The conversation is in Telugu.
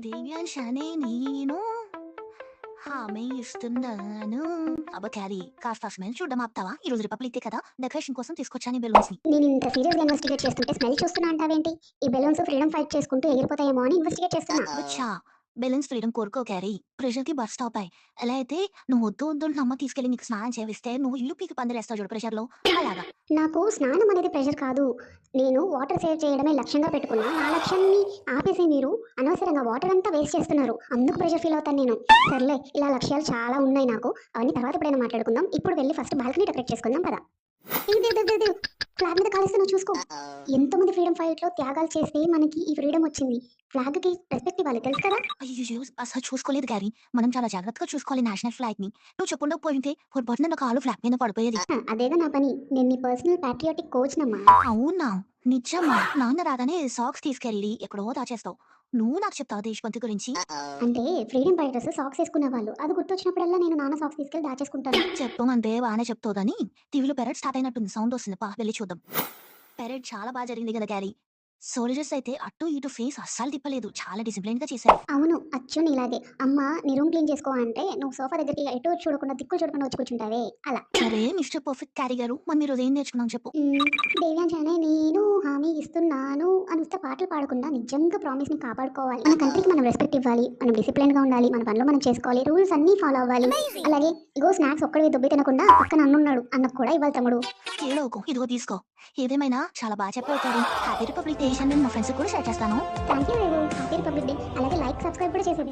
దివ్యాంశనే నేను హామీ ఇస్తున్నాను. అబ్బా క్యారీ కాస్త స్మెల్ చూడడం ఆపుతావా? ఈ రోజు రిపబ్లిక్ డే కదా, డెకరేషన్ కోసం తీసుకొచ్చాను ఈ బెలూన్స్ ని. నేను ఇంత సీరియస్‌గా ఇన్వెస్టిగేట్ చేస్తుంటే స్మెల్ చూస్తున్నా అంటావేంటి? ఈ బెలూన్స్ ఫ్రీడమ్ ఫైట్ చేసుకుంటూ ఎగిరిపోతాయేమో అని ఇన్వెస్టిగేట్ చేస్తున్నా. అచ్చా, బెలూన్స్ ఫ్రీడమ్ కోరుకో క్యారీ, ప్రెషర్ కి బర్స్ట్ అవుతాయి. ఎలా అయితే నువ్వు వద్దు వద్దు అని అమ్మ తీసుకెళ్లి నీకు స్నానం చేవిస్తే నువ్వు ఇల్లు పీకి పందిరేస్తావు చూడు ప్రెషర్ లో, అలాగా. నాకు స్నానం అనేది ప్రెషర్ కాదు. నేను వాటర్ సేవ్ చేయడమే లక్ష్యంగా పెట్టుకున్నా. నా లక్ష్యాన్ని ఆపేసి మీరు అనవసరంగా వాటర్ అంతా వేస్ట్ చేస్తున్నారు. అందుకు ప్రెషర్ ఫీల్ అవుతాను నేను. సర్లే, ఇలా లక్ష్యాలు చాలా ఉన్నాయి నాకు. అవన్నీ తర్వాత ఎప్పుడైనా మాట్లాడుకుందాం. ఇప్పుడు వెళ్ళి ఫస్ట్ బాల్కనీ డెకరేట్ చేసుకుందాం పద. ఫ్లాగ్ మీద కాలుస్తున్నావు చూసుకో. ఎంతోమంది ఫ్రీడమ్ ఫైట్ లో త్యాగాలు చేస్తే మనకి ఈ ఫ్రీడమ్ వచ్చింది. ఫ్లాగ్ కి రెస్పెక్ట్ ఇవ్వాలి, తెలుసు కదా? అయ్యో, అసలు చూసుకోలేదు క్యారీ, మనం చాలా జాగ్రత్తగా చూసుకోవాలి నేషనల్ ఫ్లాగ్ ని. నువ్వు చెప్పుండకపోయింటే పొరపాటున నా కాలు ఫ్లాగ్ మీద పడిపోయేది. అదేగా నా పని. నేను నీ పర్సనల్ ప్యాట్రియాటిక్ కోచ్ నమ్మా. అవునా? నిజమా? నాన్న రాగానే సాక్స్ తీసుకెళ్ళి ఎక్కడో దాచేస్తావు. నువ్వు నాకు చెప్తావు దేశభక్తి గురించి? అంటే ఫ్రీడమ్ ఫైటర్స్ సాక్స్ వేసుకునే వాళ్ళు. అది గుర్తొచ్చినప్పుడల్లా నేను నాన్న సాక్స్ తీసుకెళ్ళి దాచేసుకుంటాను. చెప్పమంటే బాగానే చెప్తావు గానీ టీవీలో పెరడ్ స్టార్ట్ అయినట్టుంది, సౌండ్ వస్తుంది, పా వెళ్ళి చూద్దాం. పెరడ్ చాలా బాగా జరిగింది కదా క్యారీ. సోల్జర్స్ అయితే అటు ఇటు ఫేస్ అస్సలు తిప్పలేదు, చాలా డిసిప్లైన్ గా చేశారు. అవును, అచ్చు నీలాగే. అమ్మ నీ రూమ్ క్లీన్ చేసుకో అంటే నువ్వు సోఫా దగ్గరికి ఎటు చూడకుండా దిక్కులు చూడకుండా వచ్చి కూర్చుంటావే అలా. సరే మిస్టర్ పర్ఫెక్ట్ క్యారీ గారు, మరి మీరు ఏం నేర్చుకున్నాం చెప్పు. దేవ్యాంశనే నేను హామీ ఇస్తున్నాను అని వస్తే పాటలు పాడకుండా నిజంగా ప్రామిస్ ని కాపాడుకోవాలి. మన కంట్రీకి మనం రెస్పెక్ట్ ఇవ్వాలి, మనం డిసిప్లిన్ గా ఉండాలి, మన పనిలో మనం చేసుకోవాలి, రూల్స్ అన్ని ఫాలో అవ్వాలి. అలాగే ఇగో స్నాక్స్ ఒక్కడివి దొబ్బి తినకుండా పక్కన అన్నున్నాడు అన్నకు కూడా ఇవ్వాలి తమ్ముడు. ఏడవకు, ఇదిగో తీసుకో. ఏదేమైనా చాలా బాగా చెప్పావు క్యారీ. Happy republic day. నేను మా ఫ్రెండ్స్ కూడా షేర్ చేస్తాను. థ్యాంక్ యూ రేవు. Happy republic day. అలాగే లైక్ సబ్స్క్రైబ్ కూడా చేసేది.